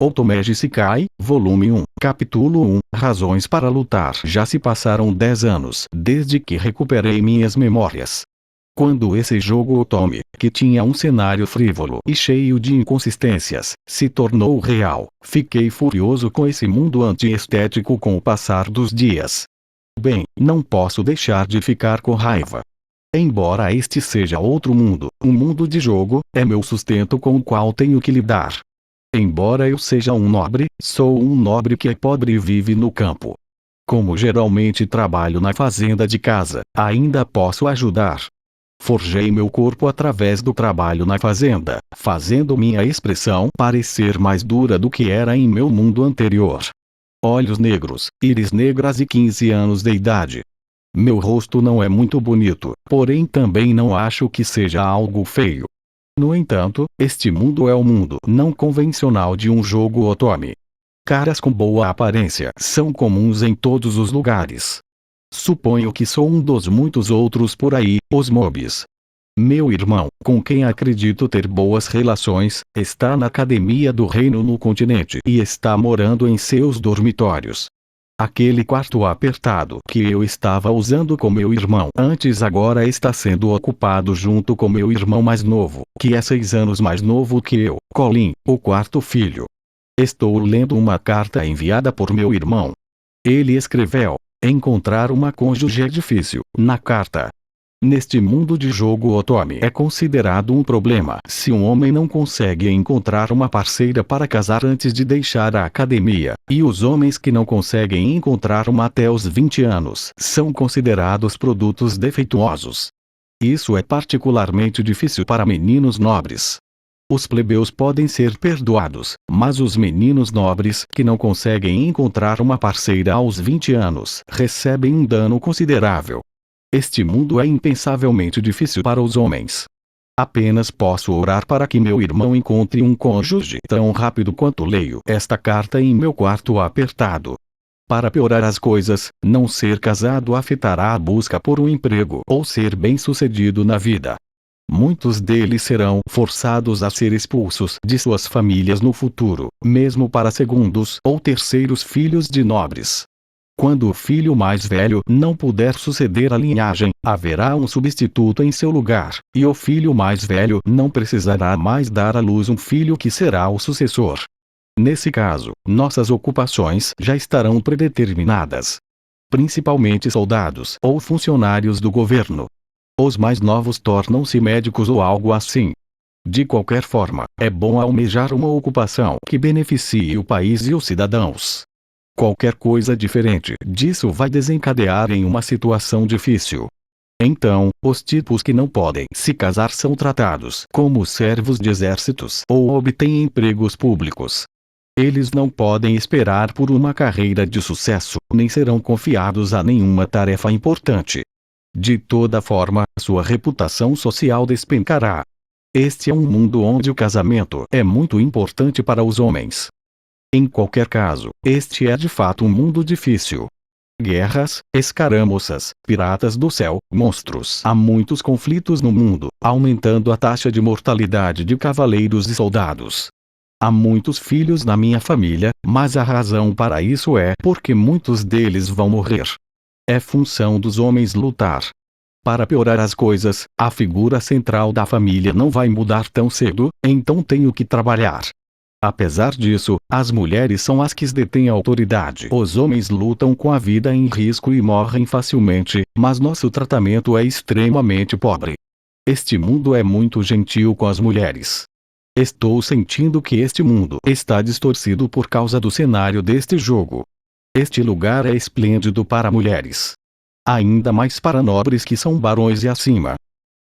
Otome Shikai, volume 1, capítulo 1, Razões para lutar. Já se passaram 10 anos desde que recuperei minhas memórias. Quando esse jogo Otome, que tinha um cenário frívolo e cheio de inconsistências, se tornou real, fiquei furioso com esse mundo antiestético com o passar dos dias. Bem, não posso deixar de ficar com raiva. Embora este seja outro mundo, um mundo de jogo, é meu sustento com o qual tenho que lidar. Embora eu seja um nobre, sou um nobre que é pobre e vive no campo. Como geralmente trabalho na fazenda de casa, ainda posso ajudar. Forjei meu corpo através do trabalho na fazenda, fazendo minha expressão parecer mais dura do que era em meu mundo anterior. Olhos negros, íris negras e 15 anos de idade. Meu rosto não é muito bonito, porém também não acho que seja algo feio. No entanto, este mundo é o mundo não convencional de um jogo Otome. Caras com boa aparência são comuns em todos os lugares. Suponho que sou um dos muitos outros por aí, os mobs. Meu irmão, com quem acredito ter boas relações, está na academia do reino no continente e está morando em seus dormitórios. Aquele quarto apertado que eu estava usando com meu irmão antes agora está sendo ocupado junto com meu irmão mais novo, que é 6 anos mais novo que eu, Colin, o quarto filho. Estou lendo uma carta enviada por meu irmão. Ele escreveu: encontrar uma cônjuge é difícil, na carta. Neste mundo de jogo Otome é considerado um problema se um homem não consegue encontrar uma parceira para casar antes de deixar a academia, e os homens que não conseguem encontrar uma até os 20 anos são considerados produtos defeituosos. Isso é particularmente difícil para meninos nobres. Os plebeus podem ser perdoados, mas os meninos nobres que não conseguem encontrar uma parceira aos 20 anos recebem um dano considerável. Este mundo é impensavelmente difícil para os homens. Apenas posso orar para que meu irmão encontre um cônjuge tão rápido quanto leio esta carta em meu quarto apertado. Para piorar as coisas, não ser casado afetará a busca por um emprego ou ser bem-sucedido na vida. Muitos deles serão forçados a ser expulsos de suas famílias no futuro, mesmo para segundos ou terceiros filhos de nobres. Quando o filho mais velho não puder suceder a linhagem, haverá um substituto em seu lugar, e o filho mais velho não precisará mais dar à luz um filho que será o sucessor. Nesse caso, nossas ocupações já estarão predeterminadas. Principalmente soldados ou funcionários do governo. Os mais novos tornam-se médicos ou algo assim. De qualquer forma, é bom almejar uma ocupação que beneficie o país e os cidadãos. Qualquer coisa diferente disso vai desencadear em uma situação difícil. Então, os tipos que não podem se casar são tratados como servos de exércitos ou obtêm empregos públicos. Eles não podem esperar por uma carreira de sucesso, nem serão confiados a nenhuma tarefa importante. De toda forma, sua reputação social despencará. Este é um mundo onde o casamento é muito importante para os homens. Em qualquer caso, este é de fato um mundo difícil. Guerras, escaramuças, piratas do céu, monstros. Há muitos conflitos no mundo, aumentando a taxa de mortalidade de cavaleiros e soldados. Há muitos filhos na minha família, mas a razão para isso é porque muitos deles vão morrer. É função dos homens lutar. Para piorar as coisas, a figura central da família não vai mudar tão cedo, então tenho que trabalhar. Apesar disso, as mulheres são as que detêm a autoridade. Os homens lutam com a vida em risco e morrem facilmente, mas nosso tratamento é extremamente pobre. Este mundo é muito gentil com as mulheres. Estou sentindo que este mundo está distorcido por causa do cenário deste jogo. Este lugar é esplêndido para mulheres. Ainda mais para nobres que são barões e acima.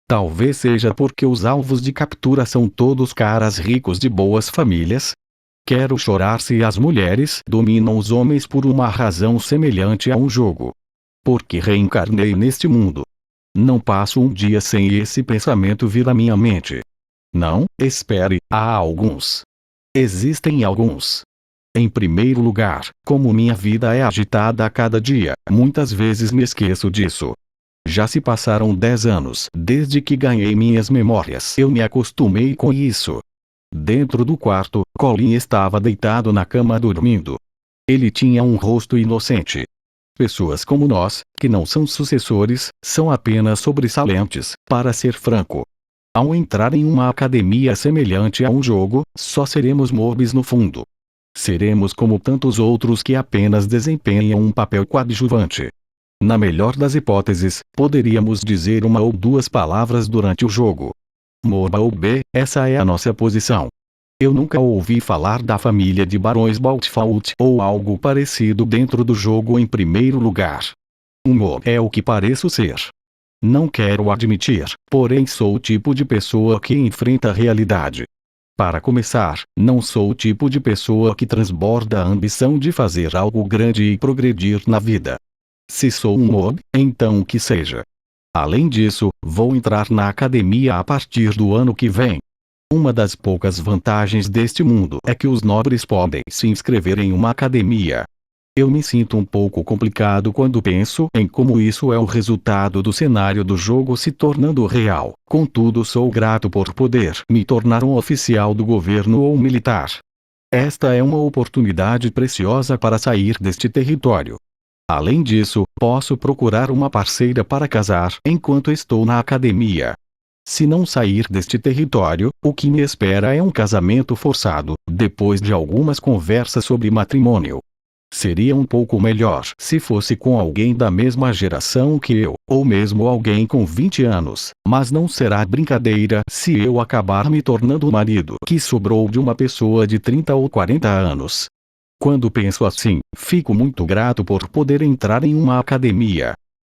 Talvez seja porque os alvos de captura são todos caras ricos de boas famílias. Quero chorar se as mulheres dominam os homens por uma razão semelhante a um jogo. Porque reencarnei neste mundo. Não passo um dia sem esse pensamento vir à minha mente. Não, espere, há alguns. Existem alguns. Em primeiro lugar, como minha vida é agitada a cada dia, muitas vezes me esqueço disso. Já se passaram 10 anos desde que ganhei minhas memórias. Eu me acostumei com isso. Dentro do quarto, Colin estava deitado na cama dormindo. Ele tinha um rosto inocente. Pessoas como nós, que não são sucessores, são apenas sobressalentes, para ser franco. Ao entrar em uma academia semelhante a um jogo, só seremos mobs no fundo. Seremos como tantos outros que apenas desempenham um papel coadjuvante. Na melhor das hipóteses, poderíamos dizer uma ou duas palavras durante o jogo. Moba ou B, essa é a nossa posição. Eu nunca ouvi falar da família de Barões Baltfault ou algo parecido dentro do jogo em primeiro lugar. Um mob é o que pareço ser. Não quero admitir, porém sou o tipo de pessoa que enfrenta a realidade. Para começar, não sou o tipo de pessoa que transborda a ambição de fazer algo grande e progredir na vida. Se sou um mob, então que seja. Além disso, vou entrar na academia a partir do ano que vem. Uma das poucas vantagens deste mundo é que os nobres podem se inscrever em uma academia. Eu me sinto um pouco complicado quando penso em como isso é o resultado do cenário do jogo se tornando real. Contudo, sou grato por poder me tornar um oficial do governo ou militar. Esta é uma oportunidade preciosa para sair deste território. Além disso, posso procurar uma parceira para casar enquanto estou na academia. Se não sair deste território, o que me espera é um casamento forçado, depois de algumas conversas sobre matrimônio. Seria um pouco melhor se fosse com alguém da mesma geração que eu, ou mesmo alguém com 20 anos, mas não será brincadeira se eu acabar me tornando o marido que sobrou de uma pessoa de 30 ou 40 anos. Quando penso assim, fico muito grato por poder entrar em uma academia.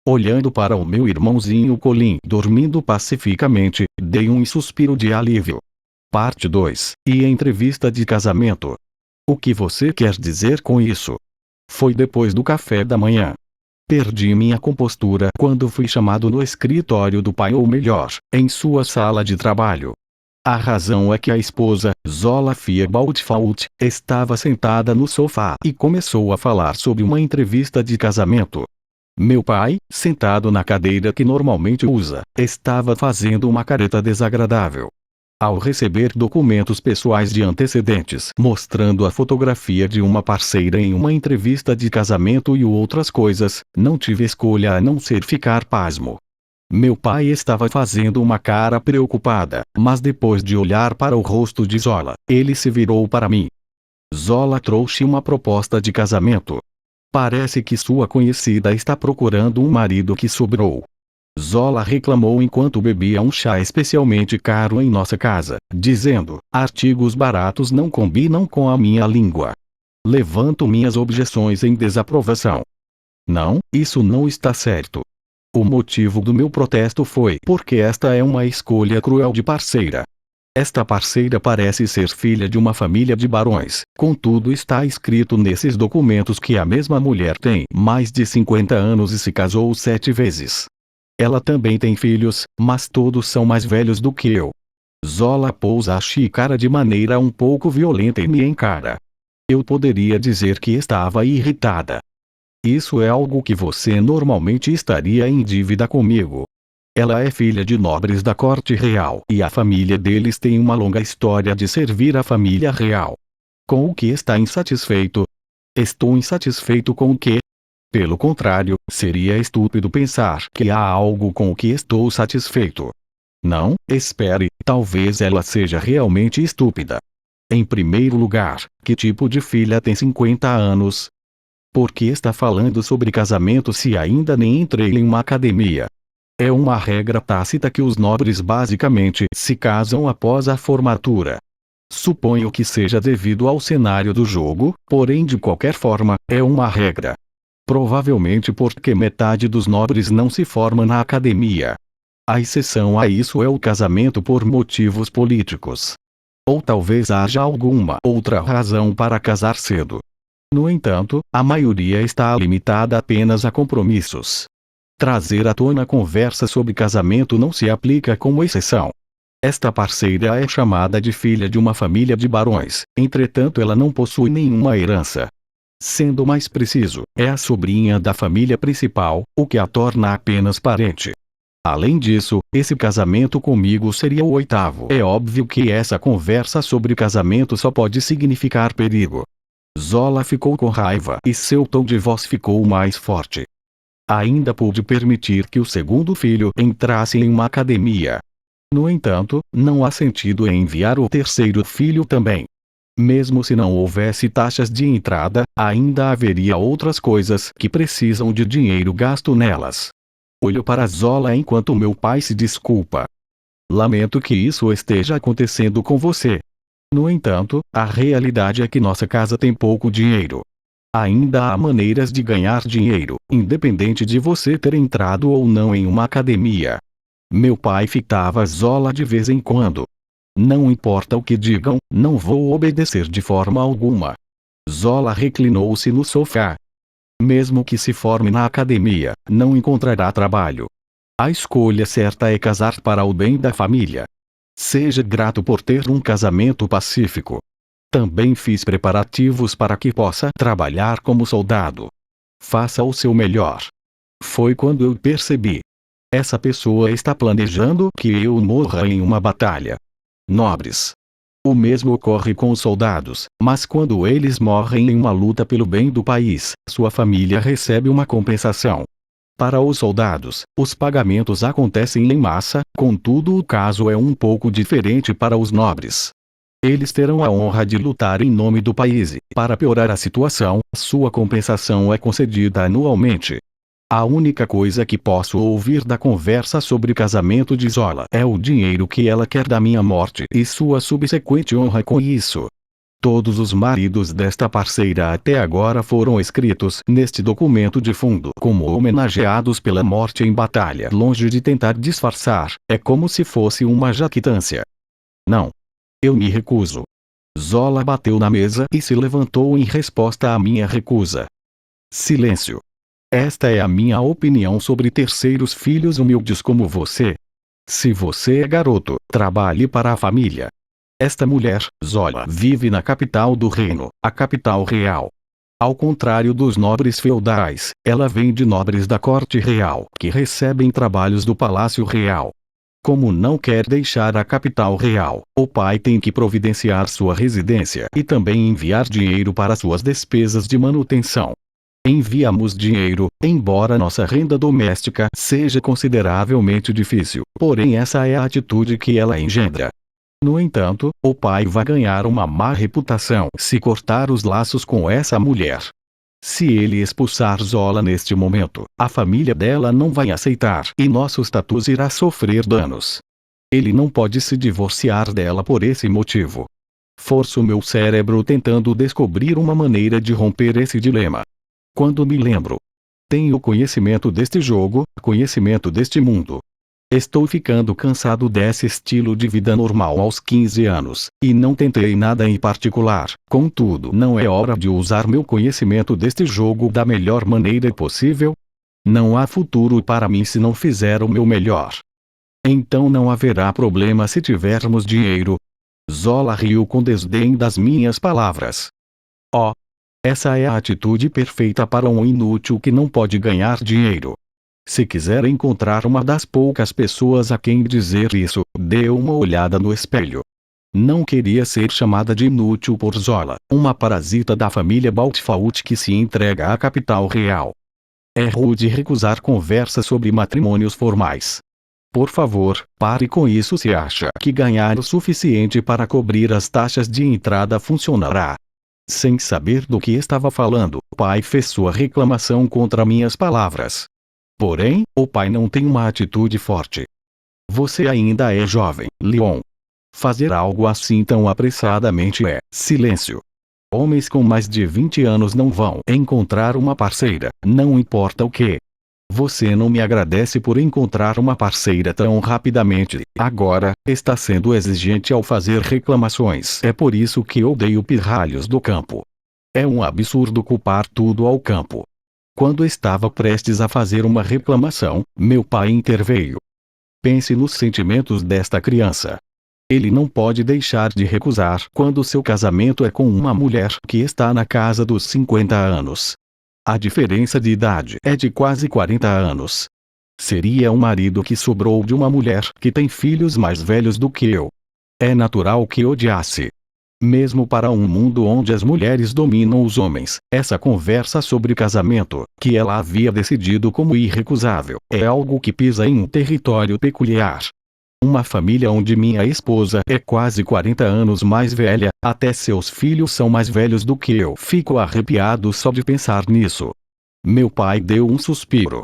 Olhando para o meu irmãozinho Colin dormindo pacificamente, dei um suspiro de alívio. Parte 2. E a entrevista de casamento. O que você quer dizer com isso? Foi depois do café da manhã. Perdi minha compostura quando fui chamado no escritório do pai, ou melhor, em sua sala de trabalho. A razão é que a esposa, Zola Fia Baltfault, estava sentada no sofá e começou a falar sobre uma entrevista de casamento. Meu pai, sentado na cadeira que normalmente usa, estava fazendo uma careta desagradável. Ao receber documentos pessoais de antecedentes mostrando a fotografia de uma parceira em uma entrevista de casamento e outras coisas, não tive escolha a não ser ficar pasmo. Meu pai estava fazendo uma cara preocupada, mas depois de olhar para o rosto de Zola, ele se virou para mim. Zola trouxe uma proposta de casamento. Parece que sua conhecida está procurando um marido que sobrou. Zola reclamou enquanto bebia um chá especialmente caro em nossa casa, dizendo: artigos baratos não combinam com a minha língua. Levanto minhas objeções em desaprovação. Não, isso não está certo. O motivo do meu protesto foi porque esta é uma escolha cruel de parceira. Esta parceira parece ser filha de uma família de barões, contudo está escrito nesses documentos que a mesma mulher tem mais de 50 anos e se casou 7 vezes. Ela também tem filhos, mas todos são mais velhos do que eu. Zola pousa a xícara de maneira um pouco violenta e me encara. Eu poderia dizer que estava irritada. Isso é algo que você normalmente estaria em dívida comigo. Ela é filha de nobres da corte real e a família deles tem uma longa história de servir a família real. Com o que está insatisfeito? Estou insatisfeito com o quê? Pelo contrário, seria estúpido pensar que há algo com o que estou satisfeito. Não, espere, talvez ela seja realmente estúpida. Em primeiro lugar, que tipo de filha tem 50 anos? Por que está falando sobre casamento se ainda nem entrei em uma academia? É uma regra tácita que os nobres basicamente se casam após a formatura. Suponho que seja devido ao cenário do jogo, porém de qualquer forma, é uma regra. Provavelmente porque metade dos nobres não se forma na academia. A exceção a isso é o casamento por motivos políticos. Ou talvez haja alguma outra razão para casar cedo. No entanto, a maioria está limitada apenas a compromissos. Trazer à tona conversa sobre casamento não se aplica como exceção. Esta parceira é chamada de filha de uma família de barões, entretanto ela não possui nenhuma herança. Sendo mais preciso, é a sobrinha da família principal, o que a torna apenas parente. Além disso, esse casamento comigo seria o 8º. É óbvio que essa conversa sobre casamento só pode significar perigo. Zola ficou com raiva e seu tom de voz ficou mais forte. Ainda pude permitir que o segundo filho entrasse em uma academia. No entanto, não há sentido em enviar o terceiro filho também. Mesmo se não houvesse taxas de entrada, ainda haveria outras coisas que precisam de dinheiro gasto nelas. Olho para Zola enquanto meu pai se desculpa. Lamento que isso esteja acontecendo com você. No entanto, a realidade é que nossa casa tem pouco dinheiro. Ainda há maneiras de ganhar dinheiro, independente de você ter entrado ou não em uma academia. Meu pai fitava Zola de vez em quando. Não importa o que digam, não vou obedecer de forma alguma. Zola reclinou-se no sofá. Mesmo que se forme na academia, não encontrará trabalho. A escolha certa é casar para o bem da família. Seja grato por ter um casamento pacífico. Também fiz preparativos para que possa trabalhar como soldado. Faça o seu melhor. Foi quando eu percebi. Essa pessoa está planejando que eu morra em uma batalha. Nobres. O mesmo ocorre com os soldados, mas quando eles morrem em uma luta pelo bem do país, sua família recebe uma compensação. Para os soldados, os pagamentos acontecem em massa, contudo o caso é um pouco diferente para os nobres. Eles terão a honra de lutar em nome do país e, para piorar a situação, sua compensação é concedida anualmente. A única coisa que posso ouvir da conversa sobre casamento de Zola é o dinheiro que ela quer da minha morte e sua subsequente honra com isso. Todos os maridos desta parceira até agora foram escritos neste documento de fundo como homenageados pela morte em batalha. Longe de tentar disfarçar, é como se fosse uma jactância. Não. Eu me recuso. Zola bateu na mesa e se levantou em resposta à minha recusa. Silêncio. Esta é a minha opinião sobre terceiros filhos humildes como você. Se você é garoto, trabalhe para a família. Esta mulher, Zola, vive na capital do reino, a capital real. Ao contrário dos nobres feudais, ela vem de nobres da corte real, que recebem trabalhos do palácio real. Como não quer deixar a capital real, o pai tem que providenciar sua residência e também enviar dinheiro para suas despesas de manutenção. Enviamos dinheiro, embora nossa renda doméstica seja consideravelmente difícil, porém essa é a atitude que ela engendra. No entanto, o pai vai ganhar uma má reputação se cortar os laços com essa mulher. Se ele expulsar Zola neste momento, a família dela não vai aceitar e nosso status irá sofrer danos. Ele não pode se divorciar dela por esse motivo. Forço meu cérebro tentando descobrir uma maneira de romper esse dilema. Quando me lembro. Tenho conhecimento deste jogo, conhecimento deste mundo. Estou ficando cansado desse estilo de vida normal aos 15 anos, e não tentei nada em particular. Contudo, não é hora de usar meu conhecimento deste jogo da melhor maneira possível? Não há futuro para mim se não fizer o meu melhor. Então não haverá problema se tivermos dinheiro. Zola riu com desdém das minhas palavras. Oh! Essa é a atitude perfeita para um inútil que não pode ganhar dinheiro. Se quiser encontrar uma das poucas pessoas a quem dizer isso, dê uma olhada no espelho. Não queria ser chamada de inútil por Zola, uma parasita da família Baltfaut que se entrega à capital real. É rude recusar conversa sobre matrimônios formais. Por favor, pare com isso se acha que ganhar o suficiente para cobrir as taxas de entrada funcionará. Sem saber do que estava falando, o pai fez sua reclamação contra minhas palavras. Porém, o pai não tem uma atitude forte. Você ainda é jovem, Leon. Fazer algo assim tão apressadamente é silêncio. Homens com mais de 20 anos não vão encontrar uma parceira, não importa o que. Você não me agradece por encontrar uma parceira tão rapidamente. Agora, está sendo exigente ao fazer reclamações. É por isso que odeio pirralhos do campo. É um absurdo culpar tudo ao campo. Quando estava prestes a fazer uma reclamação, meu pai interveio. Pense nos sentimentos desta criança. Ele não pode deixar de recusar quando seu casamento é com uma mulher que está na casa dos 50 anos. A diferença de idade é de quase 40 anos. Seria um marido que sobrou de uma mulher que tem filhos mais velhos do que eu. É natural que odiasse. Mesmo para um mundo onde as mulheres dominam os homens, essa conversa sobre casamento, que ela havia decidido como irrecusável, é algo que pisa em um território peculiar. Uma família onde minha esposa é quase 40 anos mais velha, até seus filhos são mais velhos do que eu. Fico arrepiado só de pensar nisso. Meu pai deu um suspiro.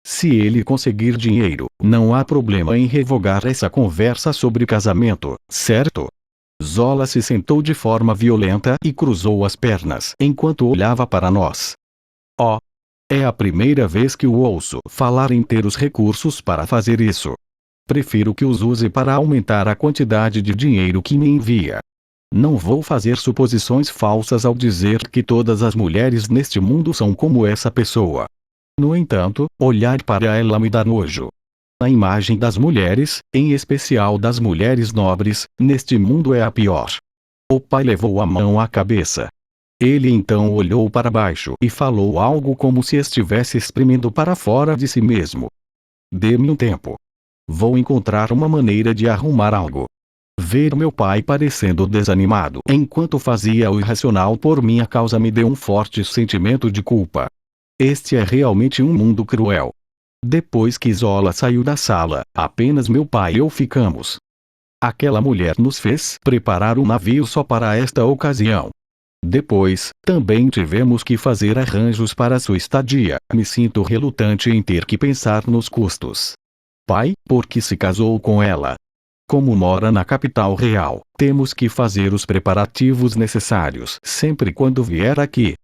Se ele conseguir dinheiro, não há problema em revogar essa conversa sobre casamento, certo? Zola se sentou de forma violenta e cruzou as pernas enquanto olhava para nós. Oh! É a primeira vez que o ouço falar em ter os recursos para fazer isso. Prefiro que os use para aumentar a quantidade de dinheiro que me envia. Não vou fazer suposições falsas ao dizer que todas as mulheres neste mundo são como essa pessoa. No entanto, olhar para ela me dá nojo. A imagem das mulheres, em especial das mulheres nobres, neste mundo é a pior. O pai levou a mão à cabeça. Ele então olhou para baixo e falou algo como se estivesse exprimindo para fora de si mesmo. Dê-me um tempo. Vou encontrar uma maneira de arrumar algo. Ver meu pai parecendo desanimado enquanto fazia o irracional por minha causa me deu um forte sentimento de culpa. Este é realmente um mundo cruel. Depois que Zola saiu da sala, apenas meu pai e eu ficamos. Aquela mulher nos fez preparar um navio só para esta ocasião. Depois, também tivemos que fazer arranjos para sua estadia. Me sinto relutante em ter que pensar nos custos. Pai, porque se casou com ela. Como mora na capital real, temos que fazer os preparativos necessários sempre quando vier aqui.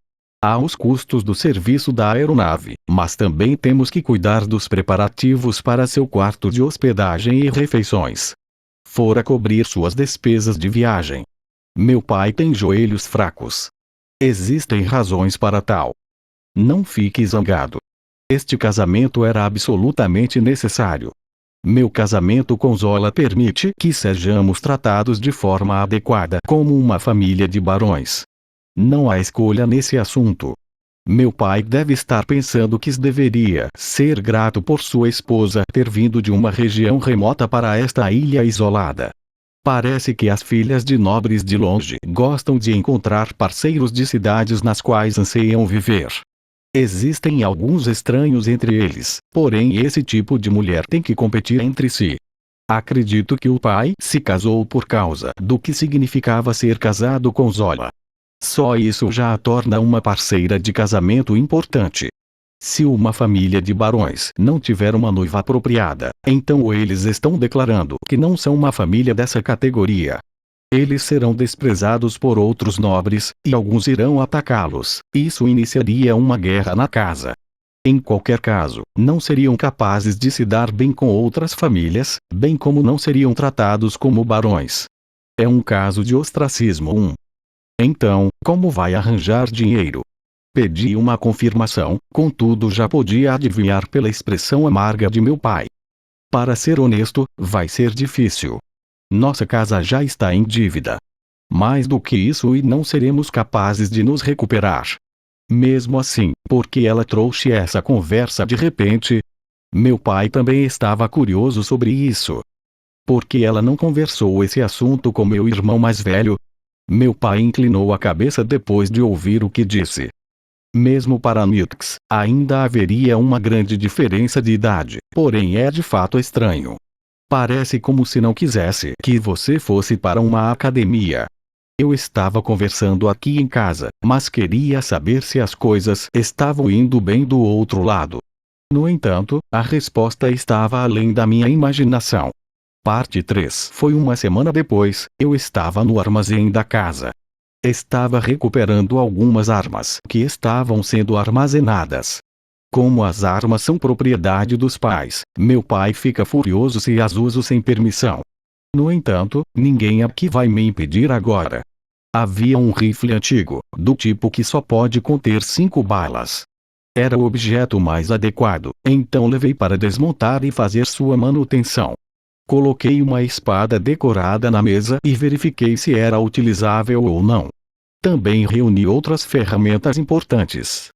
Há os custos do serviço da aeronave, mas também temos que cuidar dos preparativos para seu quarto de hospedagem e refeições. Fora cobrir suas despesas de viagem. Meu pai tem joelhos fracos. Existem razões para tal. Não fique zangado. Este casamento era absolutamente necessário. Meu casamento com Zola permite que sejamos tratados de forma adequada como uma família de barões. Não há escolha nesse assunto. Meu pai deve estar pensando que deveria ser grato por sua esposa ter vindo de uma região remota para esta ilha isolada. Parece que as filhas de nobres de longe gostam de encontrar parceiros de cidades nas quais anseiam viver. Existem alguns estranhos entre eles, porém esse tipo de mulher tem que competir entre si. Acredito que o pai se casou por causa do que significava ser casado com Zola. Só isso já a torna uma parceira de casamento importante. Se uma família de barões não tiver uma noiva apropriada, então eles estão declarando que não são uma família dessa categoria. Eles serão desprezados por outros nobres, e alguns irão atacá-los. Isso iniciaria uma guerra na casa. Em qualquer caso, não seriam capazes de se dar bem com outras famílias, bem como não seriam tratados como barões. É um caso de ostracismo. Então, como vai arranjar dinheiro? Pedi uma confirmação, contudo já podia adivinhar pela expressão amarga de meu pai. Para ser honesto, vai ser difícil. Nossa casa já está em dívida. Mais do que isso e não seremos capazes de nos recuperar. Mesmo assim, por que ela trouxe essa conversa de repente? Meu pai também estava curioso sobre isso. Por que ela não conversou esse assunto com meu irmão mais velho? Meu pai inclinou a cabeça depois de ouvir o que disse. Mesmo para Nix, ainda haveria uma grande diferença de idade, porém é de fato estranho. Parece como se não quisesse que você fosse para uma academia. Eu estava conversando aqui em casa, mas queria saber se as coisas estavam indo bem do outro lado. No entanto, a resposta estava além da minha imaginação. Parte 3. Foi uma semana depois, eu estava no armazém da casa. Estava recuperando algumas armas que estavam sendo armazenadas. Como as armas são propriedade dos pais, meu pai fica furioso se as uso sem permissão. No entanto, ninguém aqui vai me impedir agora. Havia um rifle antigo, do tipo que só pode conter 5 balas. Era o objeto mais adequado, então levei para desmontar e fazer sua manutenção. Coloquei uma espada decorada na mesa e verifiquei se era utilizável ou não. Também reuni outras ferramentas importantes.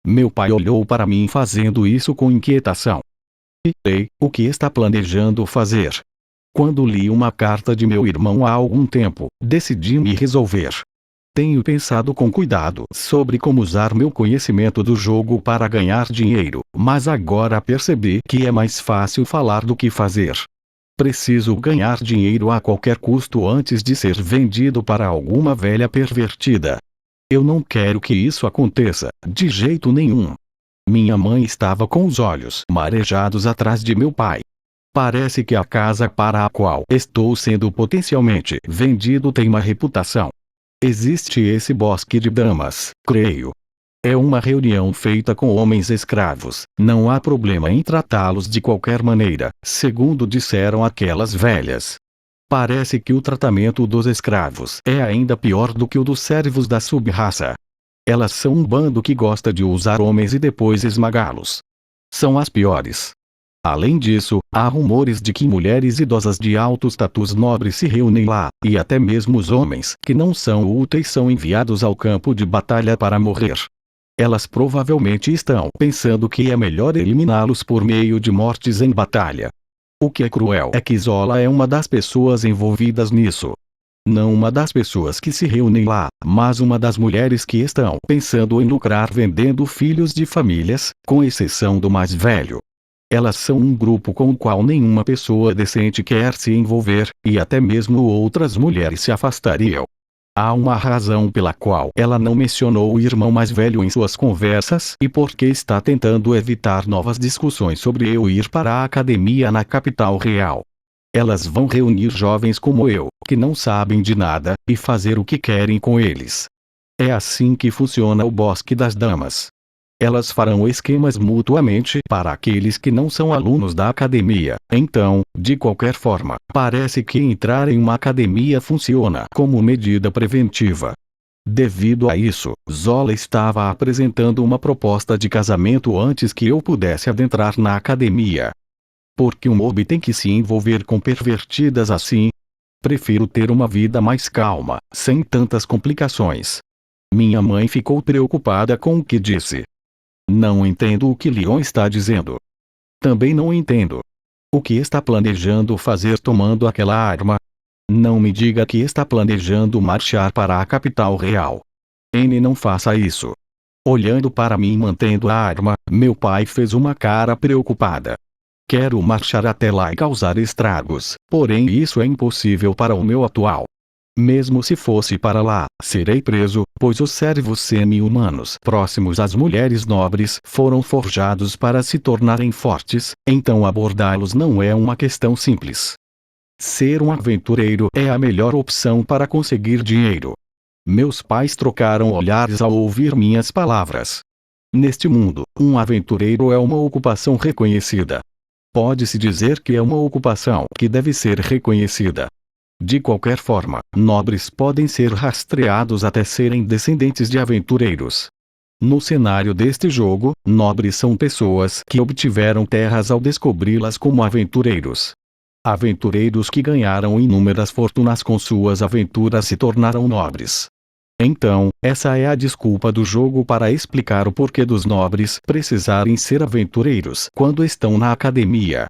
Meu pai olhou para mim fazendo isso com inquietação. Ei, o que está planejando fazer? Quando li uma carta de meu irmão há algum tempo, decidi me resolver. Tenho pensado com cuidado sobre como usar meu conhecimento do jogo para ganhar dinheiro, mas agora percebi que é mais fácil falar do que fazer. Preciso ganhar dinheiro a qualquer custo antes de ser vendido para alguma velha pervertida. Eu não quero que isso aconteça, de jeito nenhum. Minha mãe estava com os olhos marejados atrás de meu pai. Parece que a casa para a qual estou sendo potencialmente vendido tem uma reputação. Existe esse bosque de damas, creio. É uma reunião feita com homens escravos, não há problema em tratá-los de qualquer maneira, segundo disseram aquelas velhas. Parece que o tratamento dos escravos é ainda pior do que o dos servos da sub-raça. Elas são um bando que gosta de usar homens e depois esmagá-los. São as piores. Além disso, há rumores de que mulheres idosas de alto status nobre se reúnem lá, e até mesmo os homens que não são úteis são enviados ao campo de batalha para morrer. Elas provavelmente estão pensando que é melhor eliminá-los por meio de mortes em batalha. O que é cruel é que Zola é uma das pessoas envolvidas nisso. Não uma das pessoas que se reúnem lá, mas uma das mulheres que estão pensando em lucrar vendendo filhos de famílias, com exceção do mais velho. Elas são um grupo com o qual nenhuma pessoa decente quer se envolver, e até mesmo outras mulheres se afastariam. Há uma razão pela qual ela não mencionou o irmão mais velho em suas conversas e porque está tentando evitar novas discussões sobre eu ir para a academia na capital real. Elas vão reunir jovens como eu, que não sabem de nada, e fazer o que querem com eles. É assim que funciona o Bosque das Damas. Elas farão esquemas mutuamente para aqueles que não são alunos da academia. Então, de qualquer forma, parece que entrar em uma academia funciona como medida preventiva. Devido a isso, Zola estava apresentando uma proposta de casamento antes que eu pudesse adentrar na academia. Por que um mob tem que se envolver com pervertidas assim? Prefiro ter uma vida mais calma, sem tantas complicações. Minha mãe ficou preocupada com o que disse. Não entendo o que Leon está dizendo. Também não entendo. O que está planejando fazer tomando aquela arma? Não me diga que está planejando marchar para a capital real. N, não faça isso. Olhando para mim mantendo a arma, meu pai fez uma cara preocupada. Quero marchar até lá e causar estragos, porém isso é impossível para o meu atual. Mesmo se fosse para lá, serei preso, pois os servos semi-humanos próximos às mulheres nobres foram forjados para se tornarem fortes, então abordá-los não é uma questão simples. Ser um aventureiro é a melhor opção para conseguir dinheiro. Meus pais trocaram olhares ao ouvir minhas palavras. Neste mundo, um aventureiro é uma ocupação reconhecida. Pode-se dizer que é uma ocupação que deve ser reconhecida. De qualquer forma, nobres podem ser rastreados até serem descendentes de aventureiros. No cenário deste jogo, nobres são pessoas que obtiveram terras ao descobri-las como aventureiros. Aventureiros que ganharam inúmeras fortunas com suas aventuras se tornaram nobres. Então, essa é a desculpa do jogo para explicar o porquê dos nobres precisarem ser aventureiros quando estão na academia.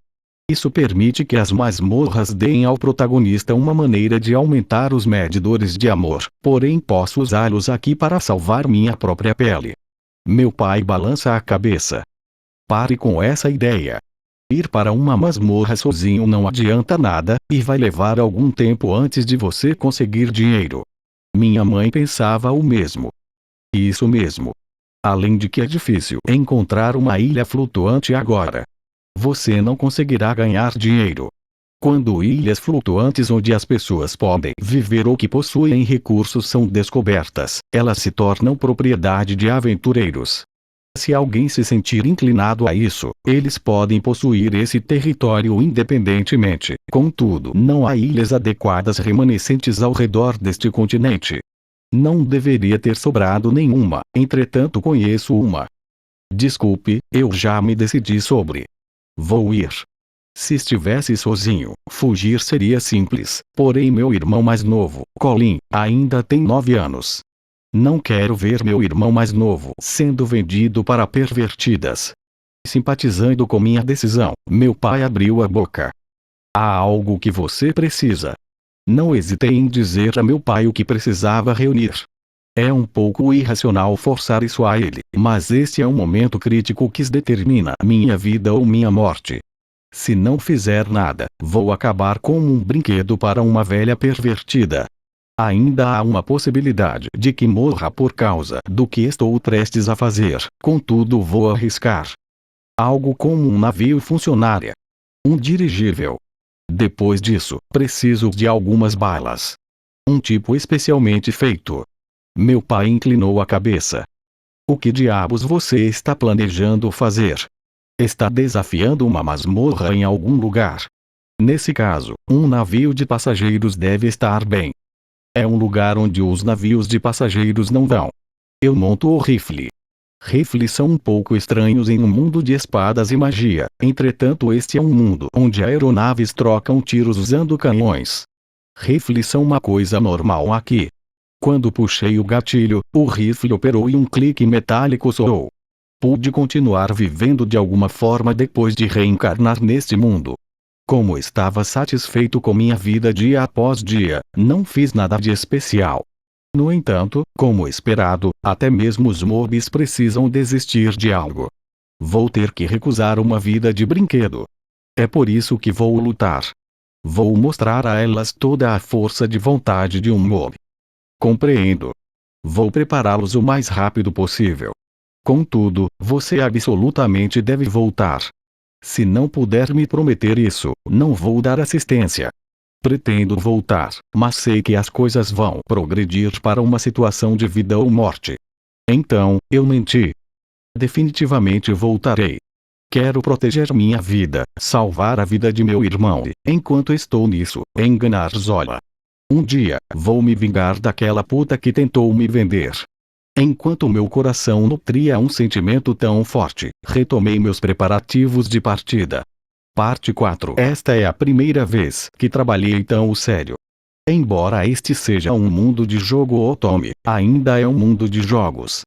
Isso permite que as masmorras deem ao protagonista uma maneira de aumentar os medidores de amor, porém posso usá-los aqui para salvar minha própria pele. Meu pai balança a cabeça. Pare com essa ideia. Ir para uma masmorra sozinho não adianta nada, e vai levar algum tempo antes de você conseguir dinheiro. Minha mãe pensava o mesmo. Isso mesmo. Além de que é difícil encontrar uma ilha flutuante agora. Você não conseguirá ganhar dinheiro. Quando ilhas flutuantes onde as pessoas podem viver ou que possuem recursos são descobertas, elas se tornam propriedade de aventureiros. Se alguém se sentir inclinado a isso, eles podem possuir esse território independentemente. Contudo, não há ilhas adequadas remanescentes ao redor deste continente. Não deveria ter sobrado nenhuma, entretanto conheço uma. Desculpe, eu já me decidi sobre. Vou ir. Se estivesse sozinho, fugir seria simples, porém meu irmão mais novo, Colin, ainda tem 9 anos. Não quero ver meu irmão mais novo sendo vendido para pervertidas. Simpatizando com minha decisão, meu pai abriu a boca. Há algo que você precisa. Não hesitei em dizer a meu pai o que precisava reunir. É um pouco irracional forçar isso a ele, mas este é um momento crítico que determina minha vida ou minha morte. Se não fizer nada, vou acabar como um brinquedo para uma velha pervertida. Ainda há uma possibilidade de que morra por causa do que estou prestes a fazer, contudo vou arriscar. Algo como um navio funcionário. Um dirigível. Depois disso, preciso de algumas balas. Um tipo especialmente feito. Meu pai inclinou a cabeça. O que diabos você está planejando fazer? Está desafiando uma masmorra em algum lugar. Nesse caso, um navio de passageiros deve estar bem. É um lugar onde os navios de passageiros não vão. Eu monto o rifle. Rifles são um pouco estranhos em um mundo de espadas e magia, entretanto este é um mundo onde aeronaves trocam tiros usando canhões. Rifles são uma coisa normal aqui. Quando puxei o gatilho, o rifle operou e um clique metálico soou. Pude continuar vivendo de alguma forma depois de reencarnar neste mundo. Como estava satisfeito com minha vida dia após dia, não fiz nada de especial. No entanto, como esperado, até mesmo os mobs precisam desistir de algo. Vou ter que recusar uma vida de brinquedo. É por isso que vou lutar. Vou mostrar a elas toda a força de vontade de um mob. Compreendo. Vou prepará-los o mais rápido possível. Contudo, você absolutamente deve voltar. Se não puder me prometer isso, não vou dar assistência. Pretendo voltar, mas sei que as coisas vão progredir para uma situação de vida ou morte. Então, eu menti. Definitivamente voltarei. Quero proteger minha vida, salvar a vida de meu irmão e, enquanto estou nisso, enganar Zola. Um dia, vou me vingar daquela puta que tentou me vender. Enquanto meu coração nutria um sentimento tão forte, retomei meus preparativos de partida. Parte 4. Esta é a primeira vez que trabalhei tão sério. Embora este seja um mundo de jogo Otome, ainda é um mundo de jogos.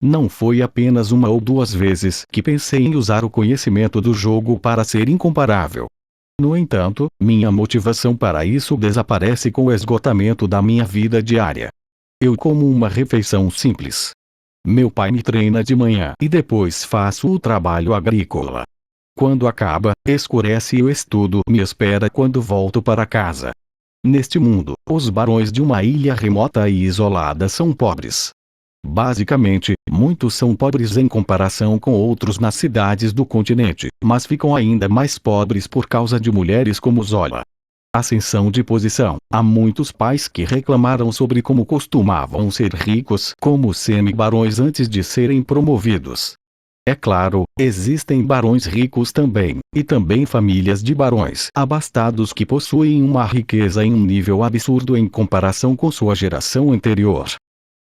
Não foi apenas uma ou duas vezes que pensei em usar o conhecimento do jogo para ser incomparável. No entanto, minha motivação para isso desaparece com o esgotamento da minha vida diária. Eu como uma refeição simples. Meu pai me treina de manhã e depois faço o trabalho agrícola. Quando acaba, escurece e o estudo me espera quando volto para casa. Neste mundo, os barões de uma ilha remota e isolada são pobres. Basicamente, muitos são pobres em comparação com outros nas cidades do continente, mas ficam ainda mais pobres por causa de mulheres como Zola. Ascensão de posição. Há muitos pais que reclamaram sobre como costumavam ser ricos como semi-barões antes de serem promovidos. É claro, existem barões ricos também, e também famílias de barões abastados que possuem uma riqueza em um nível absurdo em comparação com sua geração anterior.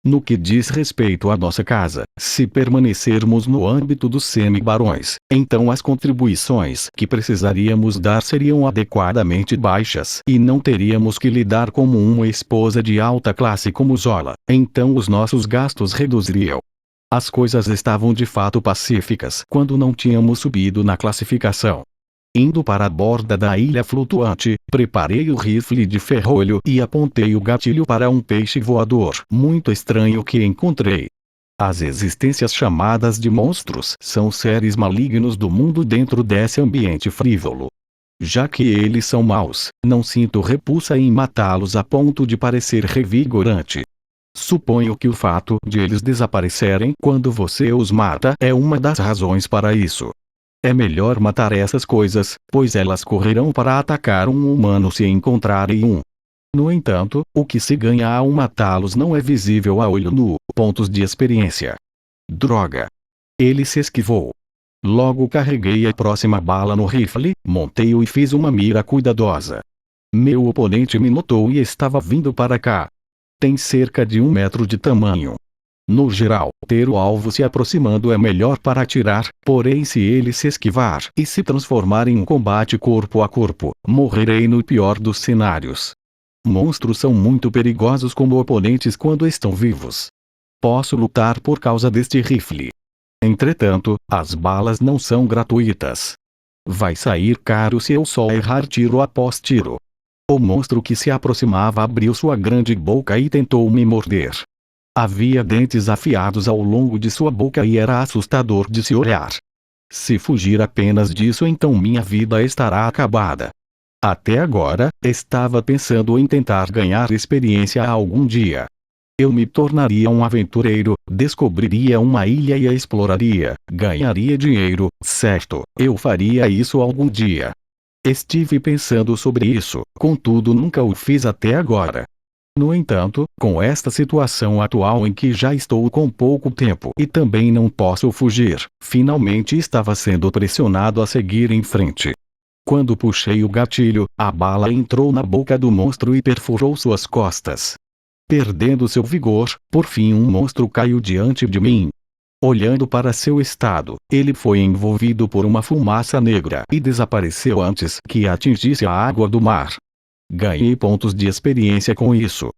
No que diz respeito à nossa casa, se permanecermos no âmbito dos semi-barões, então as contribuições que precisaríamos dar seriam adequadamente baixas e não teríamos que lidar como uma esposa de alta classe como Zola, então os nossos gastos reduziriam. As coisas estavam de fato pacíficas quando não tínhamos subido na classificação. Indo para a borda da ilha flutuante, preparei o rifle de ferrolho e apontei o gatilho para um peixe voador muito estranho que encontrei. As existências chamadas de monstros são seres malignos do mundo dentro desse ambiente frívolo. Já que eles são maus, não sinto repulsa em matá-los a ponto de parecer revigorante. Suponho que o fato de eles desaparecerem quando você os mata é uma das razões para isso. É melhor matar essas coisas, pois elas correrão para atacar um humano se encontrarem um. No entanto, o que se ganha ao matá-los não é visível a olho nu. Pontos de experiência. Droga! Ele se esquivou. Logo carreguei a próxima bala no rifle, montei-o e fiz uma mira cuidadosa. Meu oponente me notou e estava vindo para cá. Tem cerca de 1 metro de tamanho. No geral, ter o alvo se aproximando é melhor para atirar, porém se ele se esquivar e se transformar em um combate corpo a corpo, morrerei no pior dos cenários. Monstros são muito perigosos como oponentes quando estão vivos. Posso lutar por causa deste rifle. Entretanto, as balas não são gratuitas. Vai sair caro se eu só errar tiro após tiro. O monstro que se aproximava abriu sua grande boca e tentou me morder. Havia dentes afiados ao longo de sua boca e era assustador de se olhar. Se fugir apenas disso, então minha vida estará acabada. Até agora, estava pensando em tentar ganhar experiência algum dia. Eu me tornaria um aventureiro, descobriria uma ilha e a exploraria, ganharia dinheiro, certo, eu faria isso algum dia. Estive pensando sobre isso, contudo nunca o fiz até agora. No entanto, com esta situação atual em que já estou com pouco tempo e também não posso fugir, finalmente estava sendo pressionado a seguir em frente. Quando puxei o gatilho, a bala entrou na boca do monstro e perfurou suas costas. Perdendo seu vigor, por fim um monstro caiu diante de mim. Olhando para seu estado, ele foi envolvido por uma fumaça negra e desapareceu antes que atingisse a água do mar. Ganhei pontos de experiência com isso.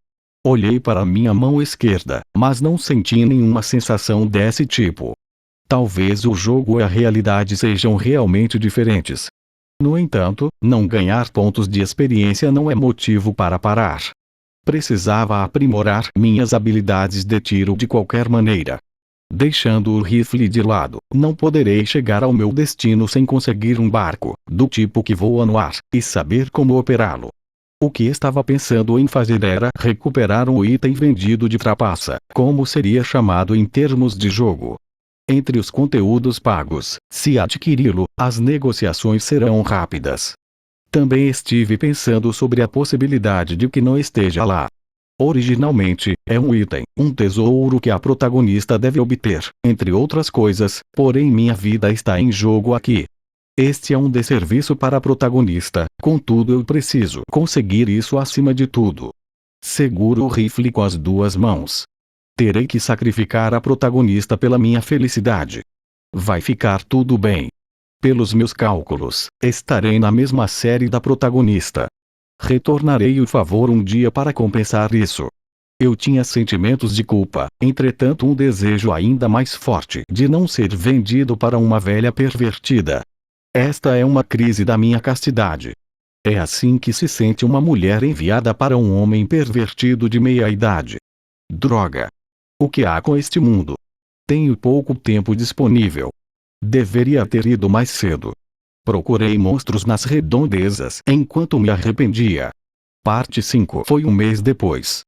Olhei para minha mão esquerda, mas não senti nenhuma sensação desse tipo. Talvez o jogo e a realidade sejam realmente diferentes. No entanto, não ganhar pontos de experiência não é motivo para parar. Precisava aprimorar minhas habilidades de tiro de qualquer maneira. Deixando o rifle de lado, não poderei chegar ao meu destino sem conseguir um barco, do tipo que voa no ar, e saber como operá-lo. O que estava pensando em fazer era recuperar um item vendido de trapaça, como seria chamado em termos de jogo. Entre os conteúdos pagos, se adquiri-lo, as negociações serão rápidas. Também estive pensando sobre a possibilidade de que não esteja lá. Originalmente, é um item, um tesouro que a protagonista deve obter, entre outras coisas, porém minha vida está em jogo aqui. Este é um desserviço para a protagonista, contudo eu preciso conseguir isso acima de tudo. Seguro o rifle com as duas mãos. Terei que sacrificar a protagonista pela minha felicidade. Vai ficar tudo bem. Pelos meus cálculos, estarei na mesma série da protagonista. Retornarei o favor um dia para compensar isso. Eu tinha sentimentos de culpa, entretanto um desejo ainda mais forte de não ser vendido para uma velha pervertida. Esta é uma crise da minha castidade. É assim que se sente uma mulher enviada para um homem pervertido de meia-idade. Droga! O que há com este mundo? Tenho pouco tempo disponível. Deveria ter ido mais cedo. Procurei monstros nas redondezas enquanto me arrependia. Parte 5 foi um mês depois.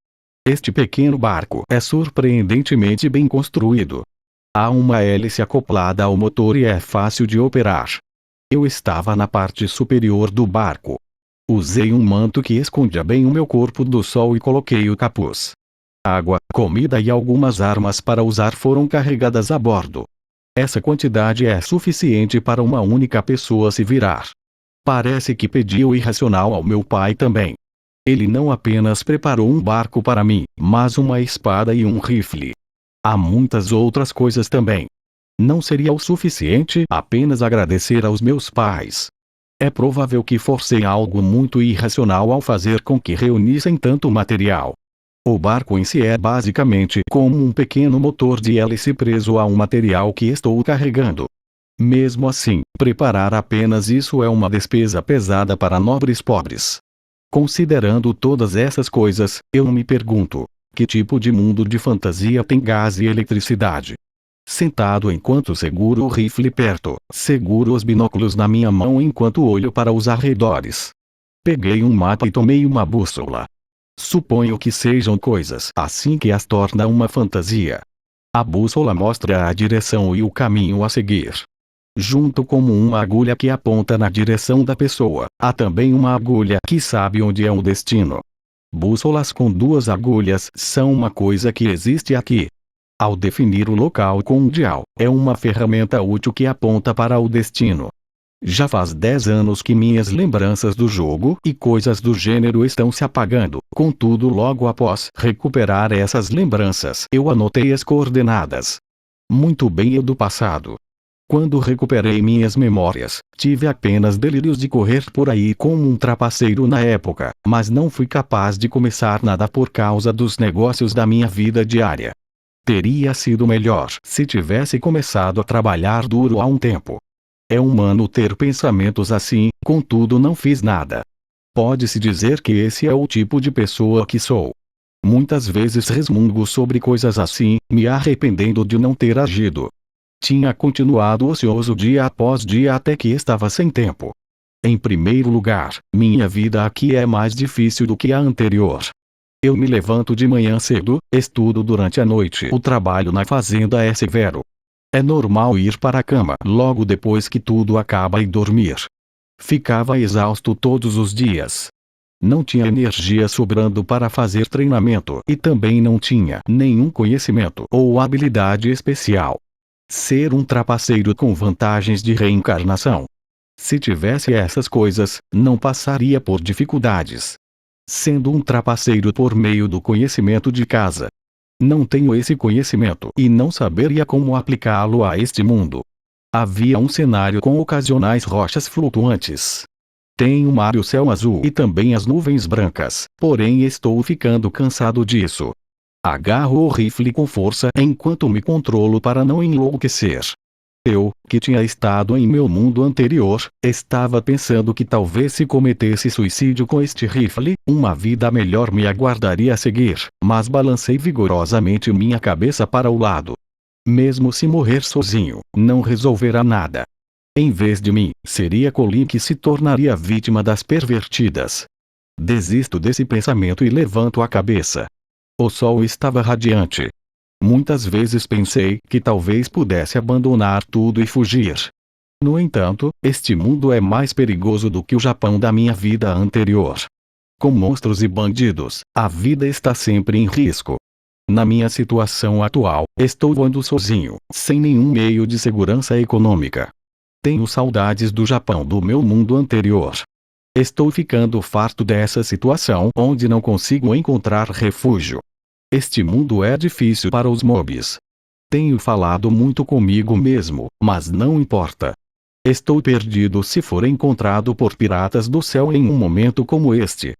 Este pequeno barco é surpreendentemente bem construído. Há uma hélice acoplada ao motor e é fácil de operar. Eu estava na parte superior do barco. Usei um manto que escondia bem o meu corpo do sol e coloquei o capuz. Água, comida e algumas armas para usar foram carregadas a bordo. Essa quantidade é suficiente para uma única pessoa se virar. Parece que pedi o irracional ao meu pai também. Ele não apenas preparou um barco para mim, mas uma espada e um rifle. Há muitas outras coisas também. Não seria o suficiente apenas agradecer aos meus pais. É provável que forcei algo muito irracional ao fazer com que reunissem tanto material. O barco em si é basicamente como um pequeno motor de hélice preso a um material que estou carregando. Mesmo assim, preparar apenas isso é uma despesa pesada para nobres pobres. Considerando todas essas coisas, eu me pergunto, que tipo de mundo de fantasia tem gás e eletricidade? Sentado enquanto seguro o rifle perto, seguro os binóculos na minha mão enquanto olho para os arredores. Peguei um mapa e tomei uma bússola. Suponho que sejam coisas assim que as torna uma fantasia. A bússola mostra a direção e o caminho a seguir. Junto como uma agulha que aponta na direção da pessoa, há também uma agulha que sabe onde é o destino. Bússolas com duas agulhas são uma coisa que existe aqui. Ao definir o local com um dial, é uma ferramenta útil que aponta para o destino. Já faz 10 anos que minhas lembranças do jogo e coisas do gênero estão se apagando, contudo logo após recuperar essas lembranças eu anotei as coordenadas. Muito bem, eu do passado. Quando recuperei minhas memórias, tive apenas delírios de correr por aí como um trapaceiro na época, mas não fui capaz de começar nada por causa dos negócios da minha vida diária. Teria sido melhor se tivesse começado a trabalhar duro há um tempo. É humano ter pensamentos assim, contudo não fiz nada. Pode-se dizer que esse é o tipo de pessoa que sou. Muitas vezes resmungo sobre coisas assim, me arrependendo de não ter agido. Tinha continuado ocioso dia após dia até que estava sem tempo. Em primeiro lugar, minha vida aqui é mais difícil do que a anterior. Eu me levanto de manhã cedo, estudo durante a noite. O trabalho na fazenda é severo. É normal ir para a cama logo depois que tudo acaba e dormir. Ficava exausto todos os dias. Não tinha energia sobrando para fazer treinamento e também não tinha nenhum conhecimento ou habilidade especial. Ser um trapaceiro com vantagens de reencarnação. Se tivesse essas coisas, não passaria por dificuldades. Sendo um trapaceiro por meio do conhecimento de casa. Não tenho esse conhecimento e não saberia como aplicá-lo a este mundo. Havia um cenário com ocasionais rochas flutuantes. Tenho o mar e o céu azul e também as nuvens brancas, porém estou ficando cansado disso. Agarro o rifle com força enquanto me controlo para não enlouquecer. Eu, que tinha estado em meu mundo anterior, estava pensando que talvez se cometesse suicídio com este rifle, uma vida melhor me aguardaria a seguir, mas balancei vigorosamente minha cabeça para o lado. Mesmo se morrer sozinho, não resolverá nada. Em vez de mim, seria Colin que se tornaria vítima das pervertidas. Desisto desse pensamento e levanto a cabeça. O sol estava radiante. Muitas vezes pensei que talvez pudesse abandonar tudo e fugir. No entanto, este mundo é mais perigoso do que o Japão da minha vida anterior. Com monstros e bandidos, a vida está sempre em risco. Na minha situação atual, estou voando sozinho, sem nenhum meio de segurança econômica. Tenho saudades do Japão do meu mundo anterior. Estou ficando farto dessa situação onde não consigo encontrar refúgio. Este mundo é difícil para os mobs. Tenho falado muito comigo mesmo, mas não importa. Estou perdido se for encontrado por piratas do céu em um momento como este.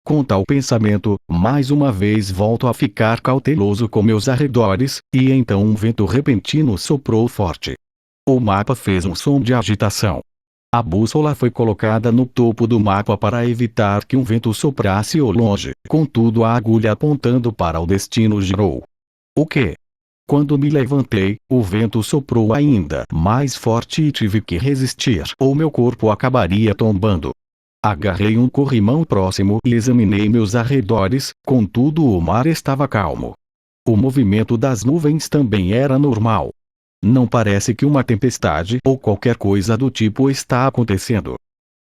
Com tal pensamento, mais uma vez volto a ficar cauteloso com meus arredores, e então um vento repentino soprou forte. O mapa fez um som de agitação. A bússola foi colocada no topo do mapa para evitar que um vento soprasse ao longe, contudo a agulha apontando para o destino girou. O quê? Quando me levantei, o vento soprou ainda mais forte e tive que resistir ou meu corpo acabaria tombando. Agarrei um corrimão próximo e examinei meus arredores, contudo o mar estava calmo. O movimento das nuvens também era normal. Não parece que uma tempestade ou qualquer coisa do tipo está acontecendo.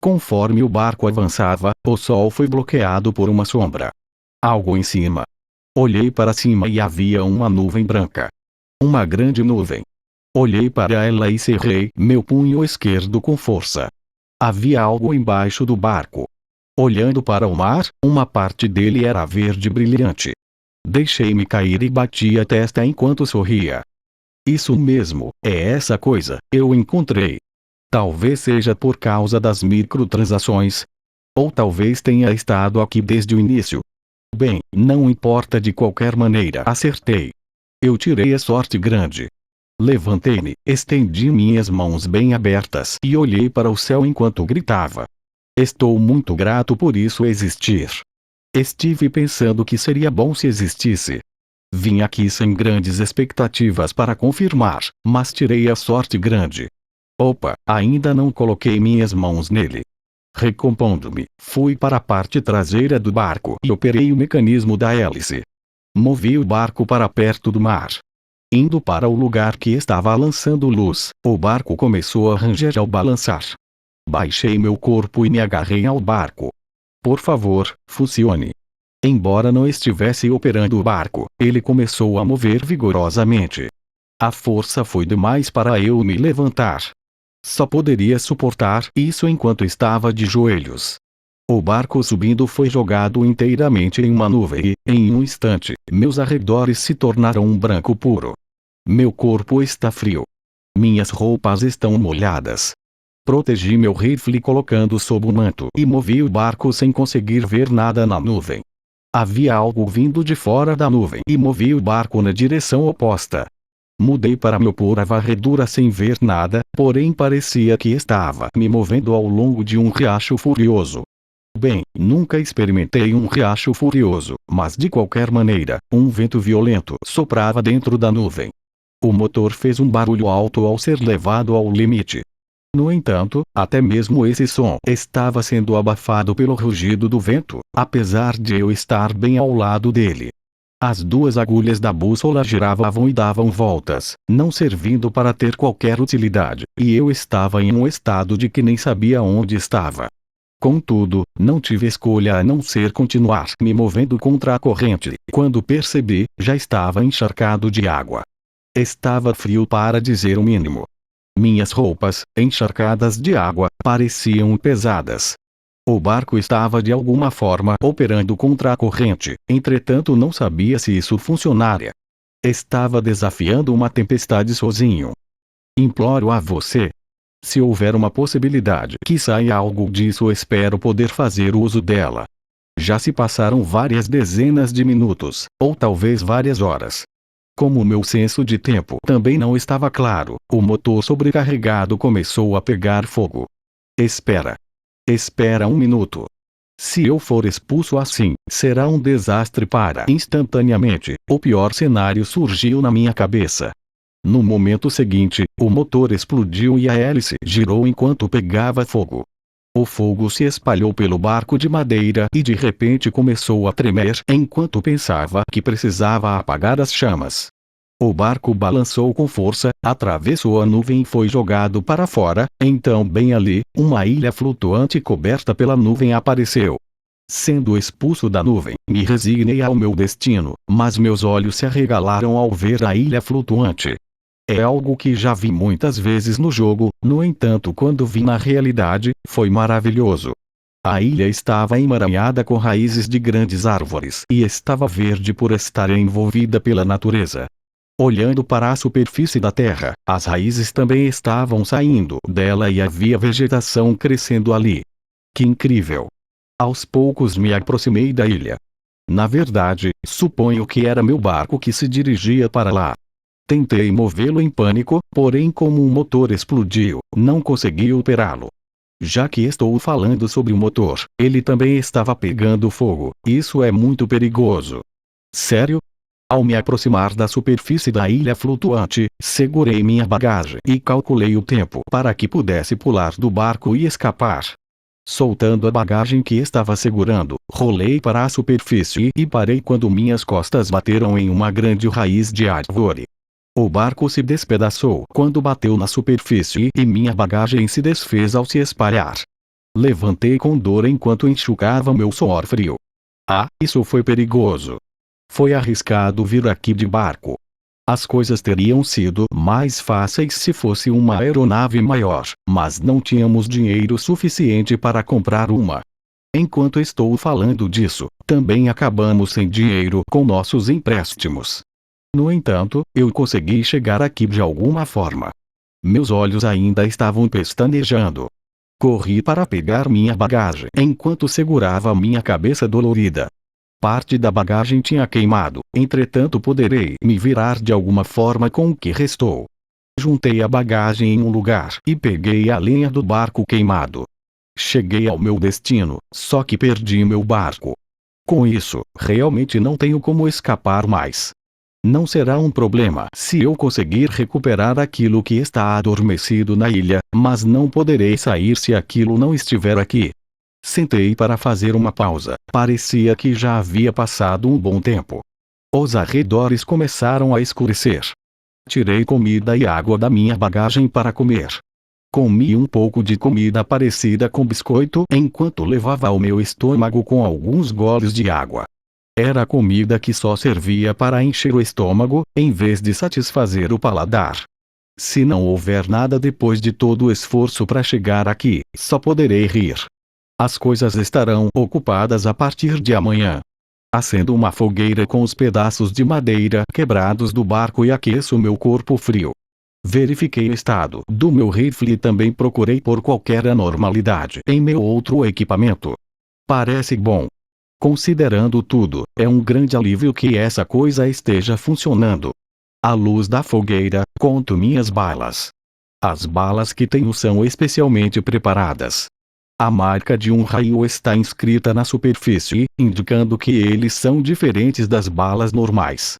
Conforme o barco avançava, o sol foi bloqueado por uma sombra. Algo em cima. Olhei para cima e havia uma nuvem branca. Uma grande nuvem. Olhei para ela e cerrei meu punho esquerdo com força. Havia algo embaixo do barco. Olhando para o mar, uma parte dele era verde brilhante. Deixei-me cair e bati a testa enquanto sorria. Isso mesmo, é essa coisa, eu encontrei. Talvez seja por causa das microtransações. Ou talvez tenha estado aqui desde o início. Bem, não importa de qualquer maneira, acertei. Eu tirei a sorte grande. Levantei-me, estendi minhas mãos bem abertas e olhei para o céu enquanto gritava. Estou muito grato por isso existir. Estive pensando que seria bom se existisse. Vim aqui sem grandes expectativas para confirmar, mas tirei a sorte grande. Opa, ainda não coloquei minhas mãos nele. Recompondo-me, fui para a parte traseira do barco e operei o mecanismo da hélice. Movi o barco para perto do mar. Indo para o lugar que estava lançando luz, o barco começou a ranger ao balançar. Baixei meu corpo e me agarrei ao barco. Por favor, funcione. Embora não estivesse operando o barco, ele começou a mover vigorosamente. A força foi demais para eu me levantar. Só poderia suportar isso enquanto estava de joelhos. O barco subindo foi jogado inteiramente em uma nuvem e, em um instante, meus arredores se tornaram um branco puro. Meu corpo está frio. Minhas roupas estão molhadas. Protegi meu rifle colocando sob o manto e movi o barco sem conseguir ver nada na nuvem. Havia algo vindo de fora da nuvem e movi o barco na direção oposta. Mudei para me opor à varredura sem ver nada, porém parecia que estava me movendo ao longo de um riacho furioso. Bem, nunca experimentei um riacho furioso, mas de qualquer maneira, um vento violento soprava dentro da nuvem. O motor fez um barulho alto ao ser levado ao limite. No entanto, até mesmo esse som estava sendo abafado pelo rugido do vento, apesar de eu estar bem ao lado dele. As duas agulhas da bússola giravam e davam voltas, não servindo para ter qualquer utilidade, e eu estava em um estado de que nem sabia onde estava. Contudo, não tive escolha a não ser continuar me movendo contra a corrente. Quando percebi, já estava encharcado de água. Estava frio para dizer o mínimo. Minhas roupas, encharcadas de água, pareciam pesadas. O barco estava de alguma forma operando contra a corrente, entretanto não sabia se isso funcionaria. Estava desafiando uma tempestade sozinho. Imploro a você. Se houver uma possibilidade que saia algo disso, espero poder fazer uso dela. Já se passaram várias dezenas de minutos, ou talvez várias horas. Como meu senso de tempo também não estava claro, o motor sobrecarregado começou a pegar fogo. Espera. Espera um minuto. Se eu for expulso assim, será um desastre para instantaneamente. O pior cenário surgiu na minha cabeça. No momento seguinte, o motor explodiu e a hélice girou enquanto pegava fogo. O fogo se espalhou pelo barco de madeira e de repente começou a tremer enquanto pensava que precisava apagar as chamas. O barco balançou com força, atravessou a nuvem e foi jogado para fora. Então, bem ali, uma ilha flutuante coberta pela nuvem apareceu. Sendo expulso da nuvem, me resignei ao meu destino, mas meus olhos se arregalaram ao ver a ilha flutuante. É algo que já vi muitas vezes no jogo, no entanto, quando vi na realidade, foi maravilhoso. A ilha estava emaranhada com raízes de grandes árvores e estava verde por estar envolvida pela natureza. Olhando para a superfície da terra, as raízes também estavam saindo dela e havia vegetação crescendo ali. Que incrível! Aos poucos me aproximei da ilha. Na verdade, suponho que era meu barco que se dirigia para lá. Tentei movê-lo em pânico, porém como o motor explodiu, não consegui operá-lo. Já que estou falando sobre o motor, ele também estava pegando fogo. Isso é muito perigoso. Sério? Ao me aproximar da superfície da ilha flutuante, segurei minha bagagem e calculei o tempo para que pudesse pular do barco e escapar. Soltando a bagagem que estava segurando, rolei para a superfície e parei quando minhas costas bateram em uma grande raiz de árvore. O barco se despedaçou quando bateu na superfície e minha bagagem se desfez ao se espalhar. Levantei com dor enquanto enxugava meu suor frio. Ah, isso foi perigoso. Foi arriscado vir aqui de barco. As coisas teriam sido mais fáceis se fosse uma aeronave maior, mas não tínhamos dinheiro suficiente para comprar uma. Enquanto estou falando disso, também acabamos sem dinheiro com nossos empréstimos. No entanto, eu consegui chegar aqui de alguma forma. Meus olhos ainda estavam pestanejando. Corri para pegar minha bagagem enquanto segurava minha cabeça dolorida. Parte da bagagem tinha queimado, entretanto poderei me virar de alguma forma com o que restou. Juntei a bagagem em um lugar e peguei a lenha do barco queimado. Cheguei ao meu destino, só que perdi meu barco. Com isso, realmente não tenho como escapar mais. Não será um problema se eu conseguir recuperar aquilo que está adormecido na ilha, mas não poderei sair se aquilo não estiver aqui. Sentei para fazer uma pausa. Parecia que já havia passado um bom tempo. Os arredores começaram a escurecer. Tirei comida e água da minha bagagem para comer. Comi um pouco de comida parecida com biscoito enquanto levava ao meu estômago com alguns goles de água. Era comida que só servia para encher o estômago, em vez de satisfazer o paladar. Se não houver nada depois de todo o esforço para chegar aqui, só poderei rir. As coisas estarão ocupadas a partir de amanhã. Acendo uma fogueira com os pedaços de madeira quebrados do barco e aqueço meu corpo frio. Verifiquei o estado do meu rifle e também procurei por qualquer anormalidade em meu outro equipamento. Parece bom. Considerando tudo, é um grande alívio que essa coisa esteja funcionando. À luz da fogueira, conto minhas balas. As balas que tenho são especialmente preparadas. A marca de um raio está inscrita na superfície, indicando que eles são diferentes das balas normais.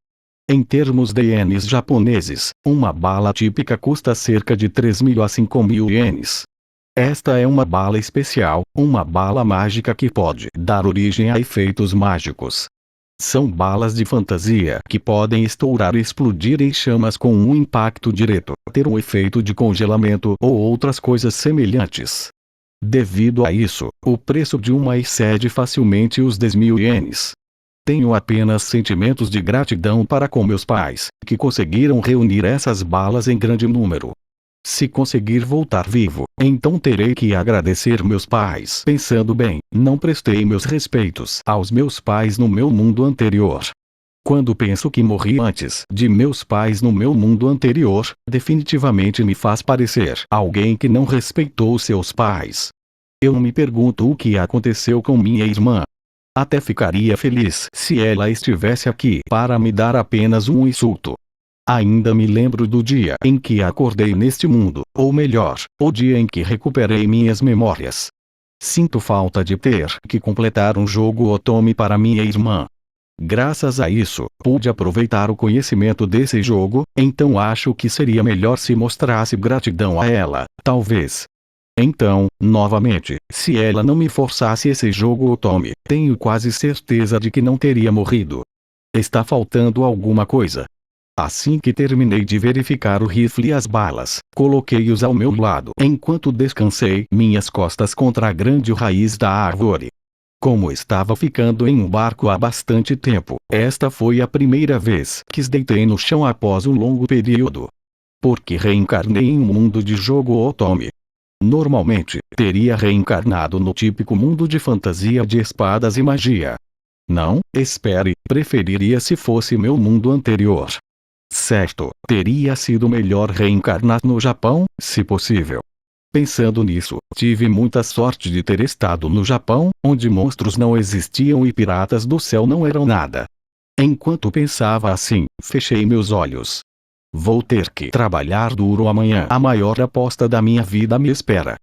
Em termos de ienes japoneses, uma bala típica custa cerca de 3.000 a 5.000 ienes. Esta é uma bala especial, uma bala mágica que pode dar origem a efeitos mágicos. São balas de fantasia que podem estourar e explodir em chamas com um impacto direto, ter um efeito de congelamento ou outras coisas semelhantes. Devido a isso, o preço de uma excede facilmente os 10.000 ienes. Tenho apenas sentimentos de gratidão para com meus pais, que conseguiram reunir essas balas em grande número. Se conseguir voltar vivo, então terei que agradecer meus pais. Pensando bem, não prestei meus respeitos aos meus pais no meu mundo anterior. Quando penso que morri antes de meus pais no meu mundo anterior, definitivamente me faz parecer alguém que não respeitou seus pais. Eu me pergunto o que aconteceu com minha irmã. Até ficaria feliz se ela estivesse aqui para me dar apenas um insulto. Ainda me lembro do dia em que acordei neste mundo, ou melhor, o dia em que recuperei minhas memórias. Sinto falta de ter que completar um jogo Otome para minha irmã. Graças a isso, pude aproveitar o conhecimento desse jogo, então acho que seria melhor se mostrasse gratidão a ela, talvez. Então, novamente, se ela não me forçasse esse jogo Otome, tenho quase certeza de que não teria morrido. Está faltando alguma coisa. Assim que terminei de verificar o rifle e as balas, coloquei-os ao meu lado enquanto descansei minhas costas contra a grande raiz da árvore. Como estava ficando em um barco há bastante tempo, esta foi a primeira vez que deitei no chão após um longo período. Porque reencarnei em um mundo de jogo Otome. Normalmente, teria reencarnado no típico mundo de fantasia de espadas e magia. Não, espere, preferiria se fosse meu mundo anterior. Certo, teria sido melhor reencarnar no Japão, se possível. Pensando nisso, tive muita sorte de ter estado no Japão, onde monstros não existiam e piratas do céu não eram nada. Enquanto pensava assim, fechei meus olhos. Vou ter que trabalhar duro amanhã. A maior aposta da minha vida me espera.